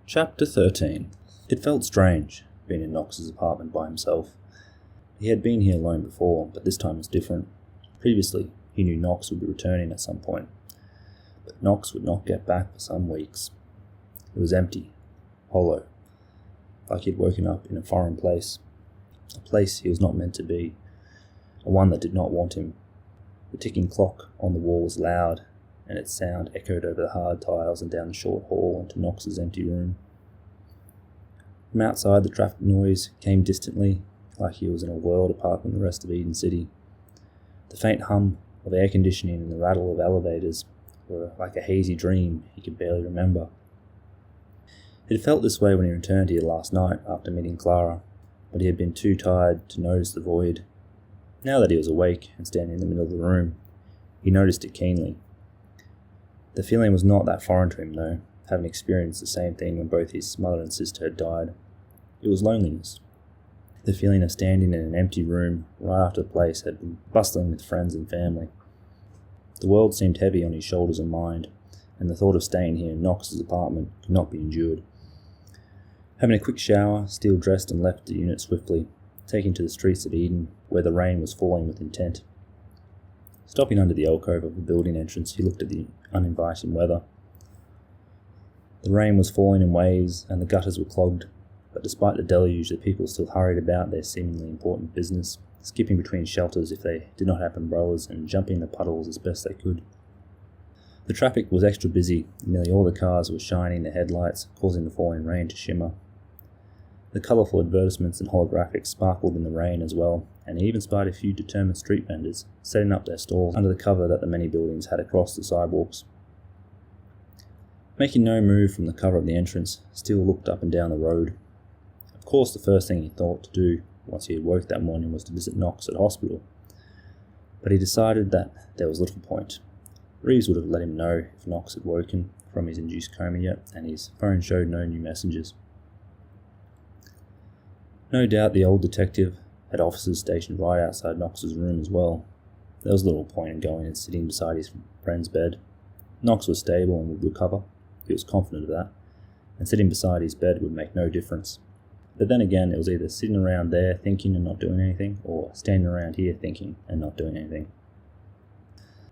Chapter 13. It felt strange, being in Knox's apartment by himself. He had been here alone before, but this time was different. Previously, he knew Knox would be returning at some point, but Knox would not get back for some weeks. It was empty, hollow, like he had woken up in a foreign place, a place he was not meant to be, a one that did not want him. The ticking clock on the wall was loud, and its sound echoed over the hard tiles and down the short hall into Knox's empty room. From outside, the traffic noise came distantly, like he was in a world apart from the rest of Eden City. The faint hum of air conditioning and the rattle of elevators were like a hazy dream he could barely remember. It felt this way when he returned here last night after meeting Clara, but he had been too tired to notice the void. Now that he was awake and standing in the middle of the room, he noticed it keenly. The feeling was not that foreign to him, though, having experienced the same thing when both his mother and sister had died. It was loneliness. The feeling of standing in an empty room right after the place had been bustling with friends and family. The world seemed heavy on his shoulders and mind, and the thought of staying here in Knox's apartment could not be endured. Having a quick shower, Steele dressed and left the unit swiftly, taking to the streets of Eden, where the rain was falling with intent. Stopping under the alcove of the building entrance, he looked at the uninviting weather. The rain was falling in waves, and the gutters were clogged, but despite the deluge, the people still hurried about their seemingly important business, skipping between shelters if they did not have umbrellas and jumping the puddles as best they could. The traffic was extra busy, and nearly all the cars were shining their headlights, causing the falling rain to shimmer. The colourful advertisements and holographics sparkled in the rain as well, and he even spied a few determined street vendors setting up their stalls under the cover that the many buildings had across the sidewalks. Making no move from the cover of the entrance, Steele looked up and down the road. Of course, the first thing he thought to do once he had woke that morning was to visit Knox at hospital, but he decided that there was little point. Reeves would have let him know if Knox had woken from his induced coma yet, and his phone showed no new messages. No doubt the old detective had officers stationed right outside Knox's room as well. There was little point in going and sitting beside his friend's bed. Knox was stable and would recover, he was confident of that, and sitting beside his bed would make no difference. But then again, it was either sitting around there thinking and not doing anything, or standing around here thinking and not doing anything.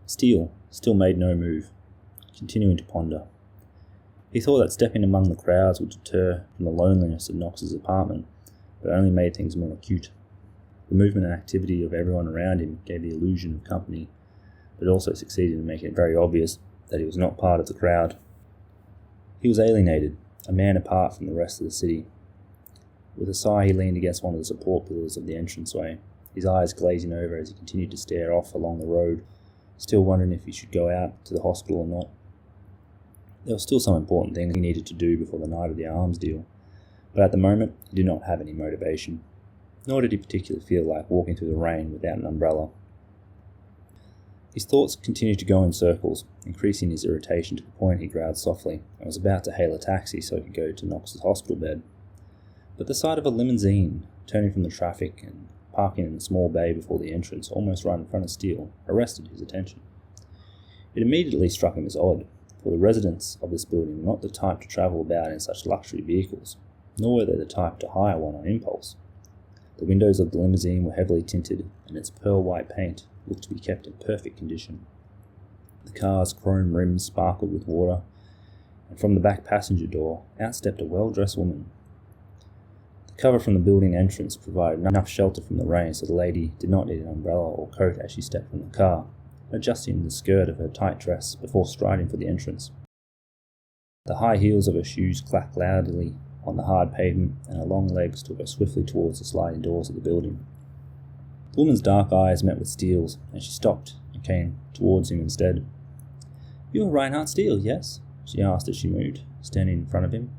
Steele still made no move, continuing to ponder. He thought that stepping among the crowds would deter from the loneliness of Knox's apartment, but it only made things more acute. The movement and activity of everyone around him gave the illusion of company, but it also succeeded in making it very obvious that he was not part of the crowd. He was alienated, a man apart from the rest of the city. With a sigh, he leaned against one of the support pillars of the entranceway, his eyes glazing over as he continued to stare off along the road, still wondering if he should go out to the hospital or not. There was still some important things he needed to do before the night of the arms deal, but at the moment he did not have any motivation, nor did he particularly feel like walking through the rain without an umbrella. His thoughts continued to go in circles, increasing his irritation to the point he growled softly and was about to hail a taxi so he could go to Knox's hospital bed. But the sight of a limousine turning from the traffic and parking in a small bay before the entrance, almost right in front of Steele, arrested his attention. It immediately struck him as odd, for the residents of this building were not the type to travel about in such luxury vehicles, nor were they the type to hire one on impulse. The windows of the limousine were heavily tinted, and its pearl-white paint looked to be kept in perfect condition. The car's chrome rims sparkled with water, and from the back passenger door outstepped a well-dressed woman. The cover from the building entrance provided enough shelter from the rain so the lady did not need an umbrella or coat as she stepped from the car, adjusting the skirt of her tight dress before striding for the entrance. The high heels of her shoes clacked loudly on the hard pavement, and her long legs took her swiftly towards the sliding doors of the building. The woman's dark eyes met with Steele's, and she stopped and came towards him instead. "You are Reinhardt Steele, yes?" she asked as she moved, standing in front of him,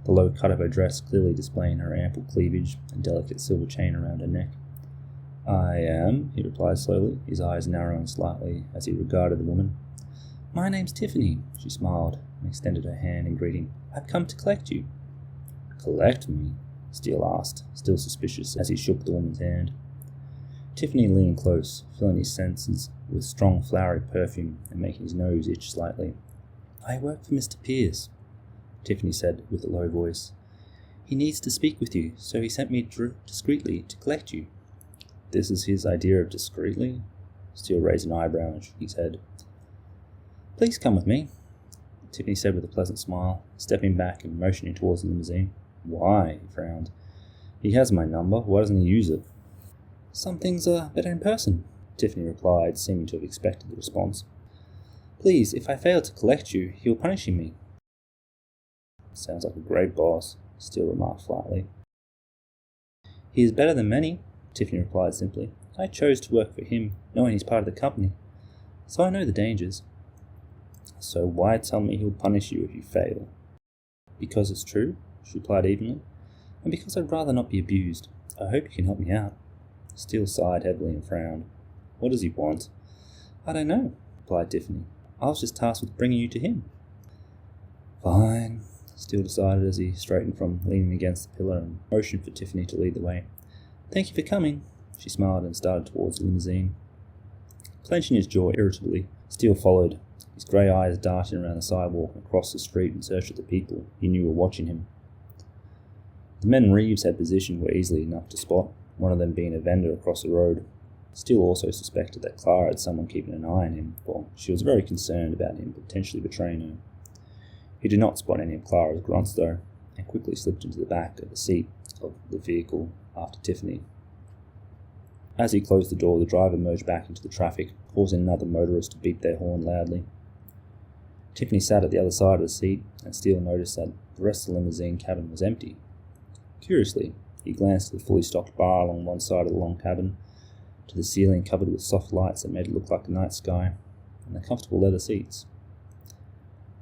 the low cut of her dress clearly displaying her ample cleavage and delicate silver chain around her neck. "I am," he replied slowly, his eyes narrowing slightly as he regarded the woman. "My name's Tiffany," she smiled and extended her hand in greeting. "I've come to collect you." "Collect me?" Steele asked, still suspicious as he shook the woman's hand. Tiffany leaned close, filling his senses with strong flowery perfume and making his nose itch slightly. "I work for Mr. Pierce." Tiffany said with a low voice. He needs to speak with you, so he sent me discreetly to collect you. This is his idea of discreetly? Steele raised an eyebrow and shook his head. Please come with me, Tiffany said with a pleasant smile, stepping back and motioning towards the limousine. Why? He frowned. He has my number. Why doesn't he use it? Some things are better in person, Tiffany replied, seeming to have expected the response. Please, if I fail to collect you, he will punish me. Sounds like a great boss, Steele remarked flatly. He is better than many, Tiffany replied simply. I chose to work for him, knowing he's part of the company, so I know the dangers. So why tell me he'll punish you if you fail? Because it's true, she replied evenly, and because I'd rather not be abused. I hope you can help me out. Steele sighed heavily and frowned. What does he want? I don't know, replied Tiffany. I was just tasked with bringing you to him. Fine, Steele decided as he straightened from leaning against the pillar and motioned for Tiffany to lead the way. Thank you for coming, she smiled and started towards the limousine. Clenching his jaw irritably, Steele followed, his grey eyes darting around the sidewalk and across the street in search of the people he knew were watching him. The men Reeves had positioned were easily enough to spot, one of them being a vendor across the road. Steele also suspected that Clara had someone keeping an eye on him, for she was very concerned about him potentially betraying her. He did not spot any of Clara's grunts, though, and quickly slipped into the back of the seat of the vehicle after Tiffany. As he closed the door, the driver merged back into the traffic, causing another motorist to beat their horn loudly. Tiffany sat at the other side of the seat, and Steele noticed that the rest of the limousine cabin was empty. Curiously, he glanced at the fully stocked bar along one side of the long cabin, to the ceiling covered with soft lights that made it look like a night sky, and the comfortable leather seats.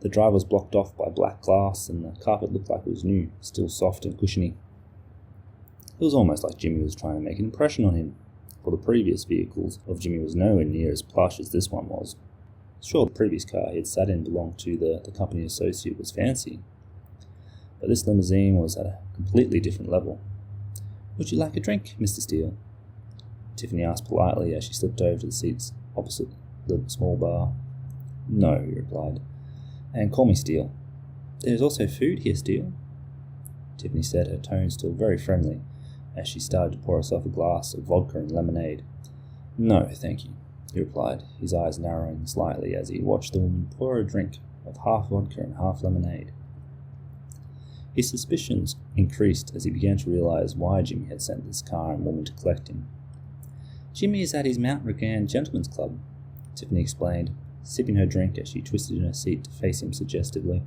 The drive was blocked off by black glass, and the carpet looked like it was new, still soft and cushiony. It was almost like Jimmy was trying to make an impression on him, for the previous vehicles of Jimmy was nowhere near as plush as this one was. Sure, the previous car he had sat in belonged to the company associate was fancy, but this limousine was at a completely different level. Would you like a drink, Mr. Steele? Tiffany asked politely as she slipped over to the seats opposite the small bar. No, he replied, and call me Steele. There is also food here, Steele, Tiffany said, her tone still very friendly, as she started to pour herself a glass of vodka and lemonade. No, thank you, he replied, his eyes narrowing slightly as he watched the woman pour a drink of half vodka and half lemonade. His suspicions increased as he began to realize why Jimmy had sent this car and woman to collect him. Jimmy is at his Mount Regan Gentlemen's Club, Tiffany explained, sipping her drink as she twisted in her seat to face him suggestively.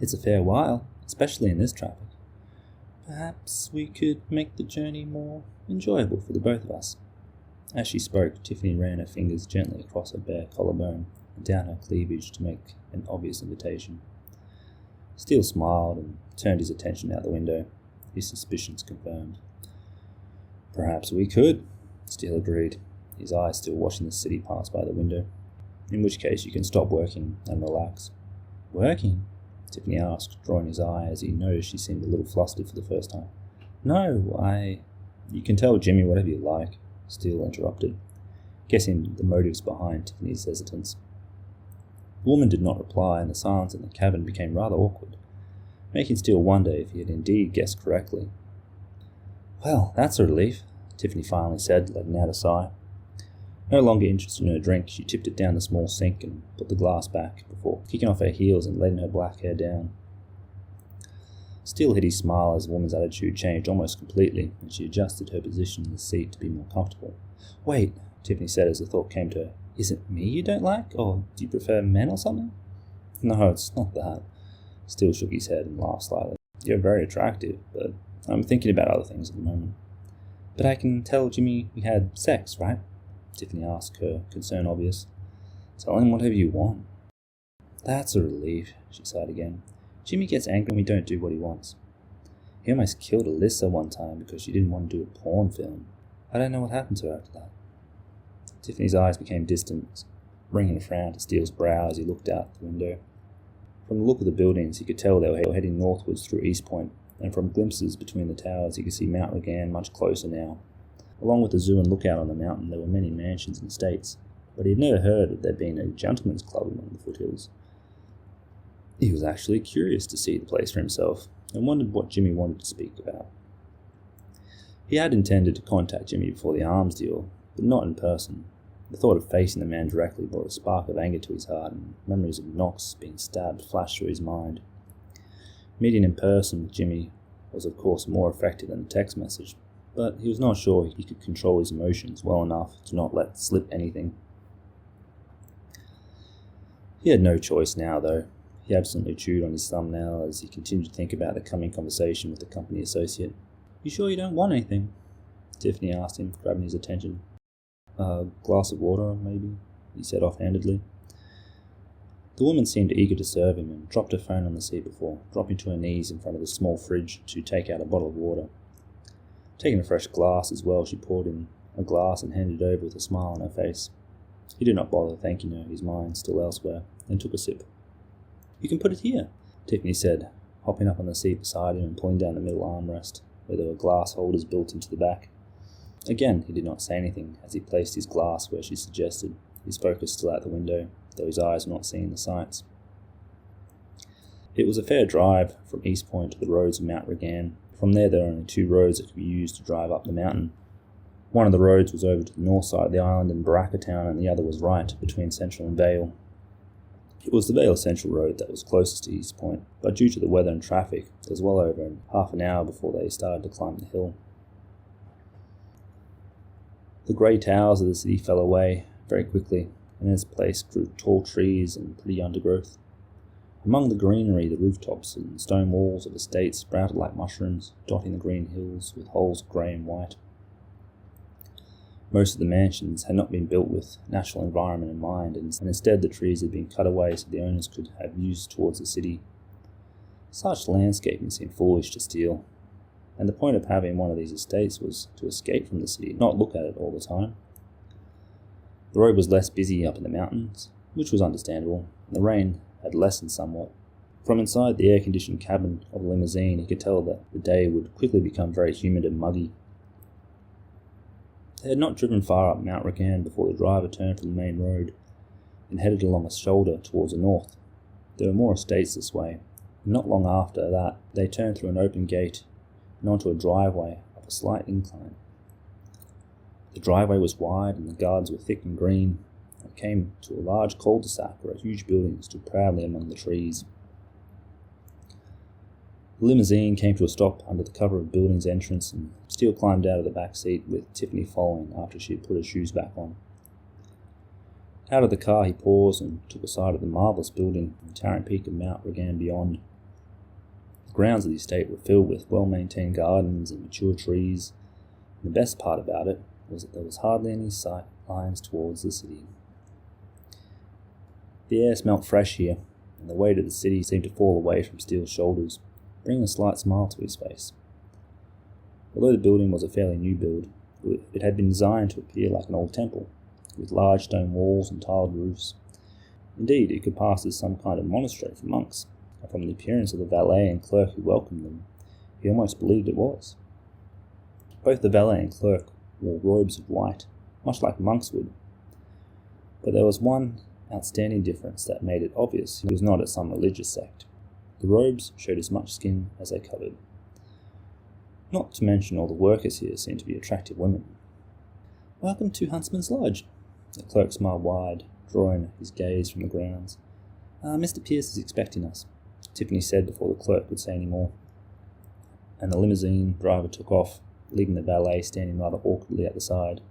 It's a fair while, especially in this traffic. Perhaps we could make the journey more enjoyable for the both of us. As she spoke, Tiffany ran her fingers gently across her bare collarbone and down her cleavage to make an obvious invitation. Steele smiled and turned his attention out the window, his suspicions confirmed. Perhaps we could, Steele agreed, his eyes still watching the city pass by the window. In which case you can stop working and relax. Working? Tiffany asked, drawing his eye as he noticed she seemed a little flustered for the first time. No, You can tell Jimmy whatever you like, Steele interrupted, guessing the motives behind Tiffany's hesitance. The woman did not reply, and the silence in the cabin became rather awkward, making Steele wonder if he had indeed guessed correctly. Well, that's a relief, Tiffany finally said, letting out a sigh. No longer interested in her drink, she tipped it down the small sink and put the glass back before kicking off her heels and letting her black hair down. Steele hid his smile as the woman's attitude changed almost completely, and she adjusted her position in the seat to be more comfortable. Wait, Tiffany said as the thought came to her. Is it me you don't like, or do you prefer men or something? No, it's not that. Steele shook his head and laughed slightly. You're very attractive, but I'm thinking about other things at the moment. But I can tell Jimmy we had sex, right? Tiffany asked, her concern obvious. Tell him whatever you want. That's a relief, she sighed again. Jimmy gets angry when we don't do what he wants. He almost killed Alyssa one time because she didn't want to do a porn film. I don't know what happened to her after that. Tiffany's eyes became distant, bringing a frown to Steele's brow as he looked out the window. From the look of the buildings, he could tell they were heading northwards through East Point, and from glimpses between the towers he could see Mount Regan much closer now. Along with the zoo and lookout on the mountain, there were many mansions and estates, but he had never heard of there being a gentleman's club among the foothills. He was actually curious to see the place for himself and wondered what Jimmy wanted to speak about. He had intended to contact Jimmy before the arms deal, but not in person. The thought of facing the man directly brought a spark of anger to his heart, and memories of Knox being stabbed flashed through his mind. Meeting in person with Jimmy was of course more effective than a text message, but he was not sure he could control his emotions well enough to not let slip anything. He had no choice now, though. He absently chewed on his thumbnail as he continued to think about the coming conversation with the company associate. "You sure you don't want anything?" Tiffany asked him, grabbing his attention. "A glass of water, maybe," he said offhandedly. The woman seemed eager to serve him and dropped her phone on the seat before dropping to her knees in front of the small fridge to take out a bottle of water. Taking a fresh glass as well, she poured in a glass and handed it over with a smile on her face. He did not bother thanking her, his mind still elsewhere, and took a sip. "You can put it here," Tiffany said, hopping up on the seat beside him and pulling down the middle armrest, where there were glass holders built into the back. Again, he did not say anything as he placed his glass where she suggested, his focus still out the window, though his eyes were not seeing the sights. It was a fair drive from East Point to the roads of Mount Regan. From there were only 2 roads that could be used to drive up the mountain. One of the roads was over to the north side of the island in Baraka Town, and the other was right between Central and Vale. It was the Vale Central Road that was closest to East Point, but due to the weather and traffic, it was well over half an hour before they started to climb the hill. The grey towers of the city fell away very quickly, and in its place grew tall trees and pretty undergrowth. Among the greenery, the rooftops and stone walls of estates sprouted like mushrooms, dotting the green hills with holes of grey and white. Most of the mansions had not been built with natural environment in mind, and instead the trees had been cut away so the owners could have views towards the city. Such landscaping seemed foolish to Steele, and the point of having one of these estates was to escape from the city, not look at it all the time. The road was less busy up in the mountains, which was understandable, and the rain had lessened somewhat. From inside the air-conditioned cabin of a limousine, he could tell that the day would quickly become very humid and muggy. They had not driven far up Mount Regan before the driver turned from the main road and headed along a shoulder towards the north. There were more estates this way, and not long after that they turned through an open gate and onto a driveway up a slight incline. The driveway was wide and the gardens were thick and green, and came to a large cul-de-sac where a huge building stood proudly among the trees. The limousine came to a stop under the cover of the building's entrance, and Steele climbed out of the back seat with Tiffany following after she had put her shoes back on. Out of the car he paused and took a sight of the marvellous building and the towering peak of Mount Regan beyond. The grounds of the estate were filled with well-maintained gardens and mature trees, and the best part about it was that there was hardly any sight lines towards the city. The air smelt fresh here, and the weight of the city seemed to fall away from Steele's shoulders, bringing a slight smile to his face. Although the building was a fairly new build, it had been designed to appear like an old temple, with large stone walls and tiled roofs. Indeed, it could pass as some kind of monastery for monks, and from the appearance of the valet and clerk who welcomed them, he almost believed it was. Both the valet and clerk wore robes of white, much like monks would, but there was one outstanding difference that made it obvious he was not of some religious sect. The robes showed as much skin as they covered. Not to mention all the workers here seemed to be attractive women. "Welcome to Huntsman's Lodge." The clerk smiled wide, drawing his gaze from the grounds. "Mr. Pierce is expecting us," Tiffany said before the clerk could say any more. And the limousine driver took off, leaving the valet standing rather awkwardly at the side.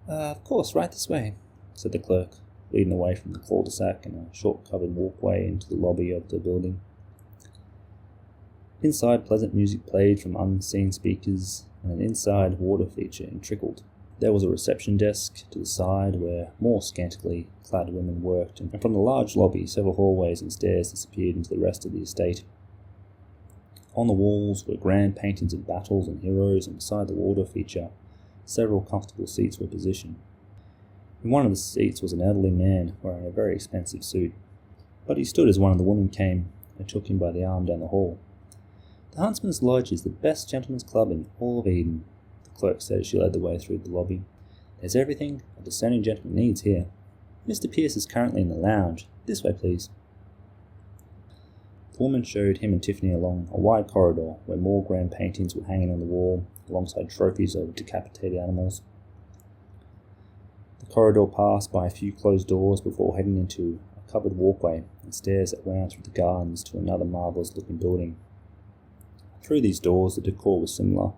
Of course, right this way," said the clerk, leading away from the cul-de-sac and a short covered walkway into the lobby of the building. Inside, pleasant music played from unseen speakers, and an inside water feature trickled. There was a reception desk to the side where more scantily clad women worked, and from the large lobby several hallways and stairs disappeared into the rest of the estate. On the walls were grand paintings of battles and heroes, and beside the water feature, several comfortable seats were positioned. In one of the seats was an elderly man wearing a very expensive suit, but he stood as one of the women came and took him by the arm down the hall. "The Huntsman's Lodge is the best gentleman's club in all of Eden," the clerk said as she led the way through the lobby. "There's everything a discerning gentleman needs here. Mr. Pierce is currently in the lounge. This way, please." foreman showed him and Tiffany along a wide corridor where more grand paintings were hanging on the wall, alongside trophies of decapitated animals. The corridor passed by a few closed doors before heading into a covered walkway and stairs that wound through the gardens to another marvellous-looking building. Through these doors the decor was similar,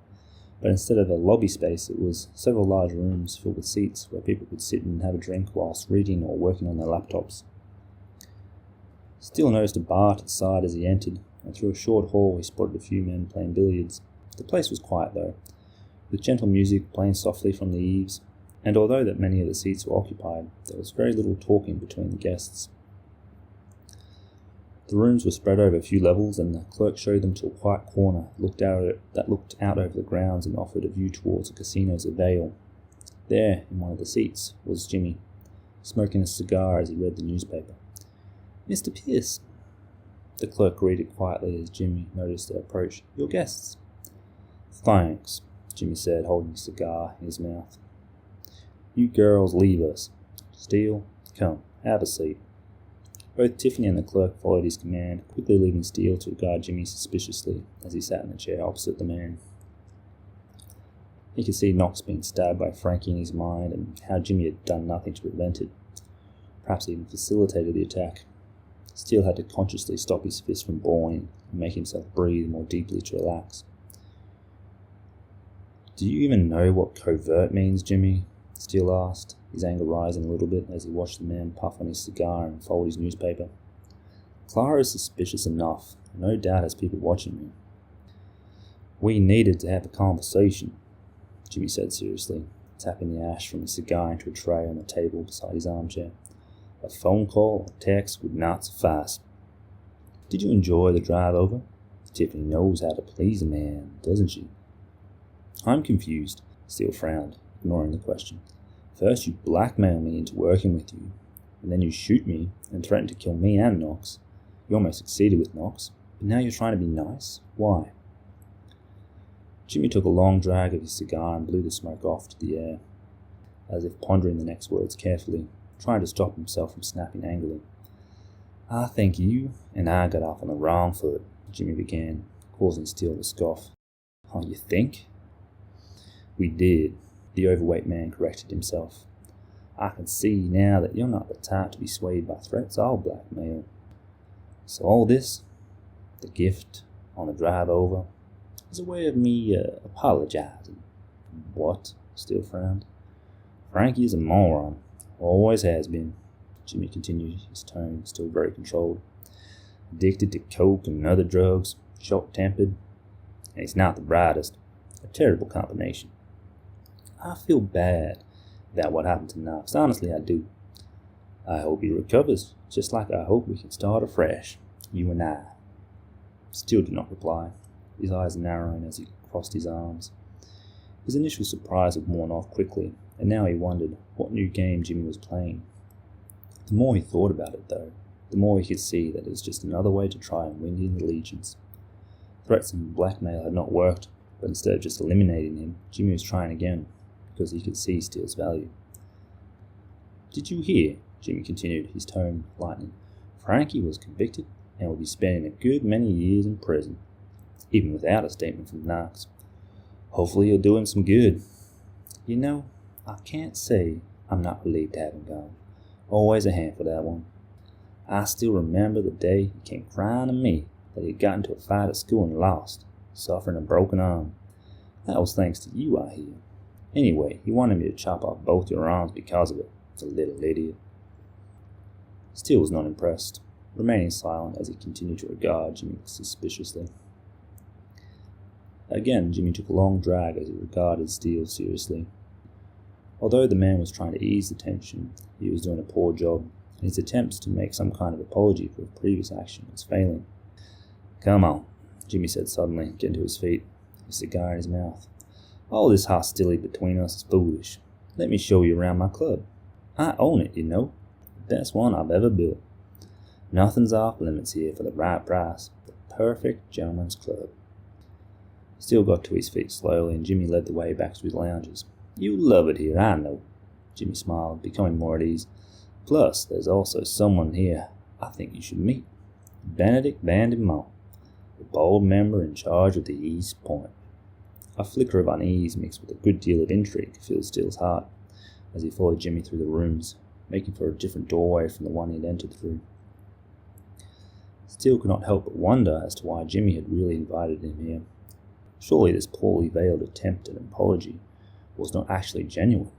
but instead of a lobby space it was several large rooms filled with seats where people could sit and have a drink whilst reading or working on their laptops. Steele noticed a bar to the side as he entered, and through a short hall he spotted a few men playing billiards. The place was quiet though, with gentle music playing softly from the eaves, and although that many of the seats were occupied, there was very little talking between the guests. The rooms were spread over a few levels, and the clerk showed them to a quiet corner that looked out over the grounds and offered a view towards the casinos of Vale. There, in one of the seats, was Jimmy, smoking a cigar as he read the newspaper. "Mr. Pierce," the clerk greeted quietly as Jimmy noticed their approach. "Your guests." "Thanks," Jimmy said, holding his cigar in his mouth. "You girls leave us. Steele, come, have a seat." Both Tiffany and the clerk followed his command, quickly leaving Steele to regard Jimmy suspiciously as he sat in the chair opposite the man. He could see Knox being stabbed by Frankie in his mind, and how Jimmy had done nothing to prevent it, perhaps even facilitated the attack. Steele had to consciously stop his fist from balling and make himself breathe more deeply to relax. "Do you even know what covert means, Jimmy?" Steele asked, his anger rising a little bit as he watched the man puff on his cigar and fold his newspaper. "Clara is suspicious enough, and no doubt has people watching me." "We needed to have a conversation," Jimmy said seriously, tapping the ash from his cigar into a tray on the table beside his armchair. "A phone call or text would not suffice." "Did you enjoy the drive over? Tiffany knows how to please a man, doesn't she?" "I'm confused," Steele frowned, ignoring the question. "First you blackmail me into working with you, and then you shoot me and threaten to kill me and Knox. You almost succeeded with Knox, but now you're trying to be nice? Why?" Jimmy took a long drag of his cigar and blew the smoke off to the air, as if pondering the next words carefully, trying to stop himself from snapping angrily. "I think you and I got off on the wrong foot," Jimmy began, causing Steele to scoff. "Oh, you think?" "We did," the overweight man corrected himself. "I can see now that you're not the type to be swayed by threats or blackmail. So all this, the gift on the drive over, is a way of me apologizing." "What?" Steele frowned. "Frankie is a moron. Always has been," Jimmy continued, his tone still very controlled. "Addicted to coke and other drugs, short-tempered, and he's not the brightest. A terrible combination. I feel bad about what happened to Knox. Honestly, I do. I hope he recovers, just like I hope we can start afresh, you and I." Steele did not reply, his eyes narrowing as he crossed his arms. His initial surprise had worn off quickly, and now he wondered what new game Jimmy was playing. The more he thought about it, though, the more he could see that it was just another way to try and win his allegiance. Threats and blackmail had not worked, but instead of just eliminating him, Jimmy was trying again, because he could see Steele's value. "Did you hear?" Jimmy continued, his tone lightening. "Frankie was convicted and will be spending a good many years in prison, even without a statement from Knox. Hopefully he'll do him some good. You know, I can't say I'm not relieved to have him gone. Always a handful, that one. I still remember the day he came crying to me that he got into a fight at school and lost, suffering a broken arm. That was thanks to you, I hear. Anyway, he wanted me to chop off both your arms because of it, the little idiot." Steele was not impressed, remaining silent as he continued to regard Jimmy suspiciously. Again, Jimmy took a long drag as he regarded Steele seriously. Although the man was trying to ease the tension, he was doing a poor job, and his attempts to make some kind of apology for a previous action was failing. "Come on," Jimmy said suddenly, getting to his feet, his cigar in his mouth. "All this hostility between us is foolish. Let me show you around my club. I own it, you know. The best one I've ever built. Nothing's off limits here for the right price. The perfect gentleman's club." Steele got to his feet slowly, and Jimmy led the way back to his lounges. "You love it here, I know." Jimmy smiled, becoming more at ease. "Plus, there's also someone here I think you should meet. Benedict van Demont, the bold member in charge of the East Point. A flicker of unease mixed with a good deal of intrigue filled Steele's heart as he followed Jimmy through the rooms, making for a different doorway from the one he had entered through. Steele could not help but wonder as to why Jimmy had really invited him here. Surely this poorly veiled attempt at an apology was not actually genuine.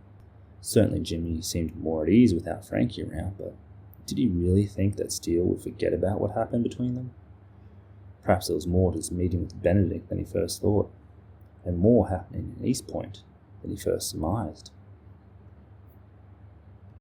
Certainly Jimmy seemed more at ease without Frankie around, but did he really think that Steele would forget about what happened between them? Perhaps there was more to his meeting with Benedict than he first thought, and more happening in East Point than he first surmised.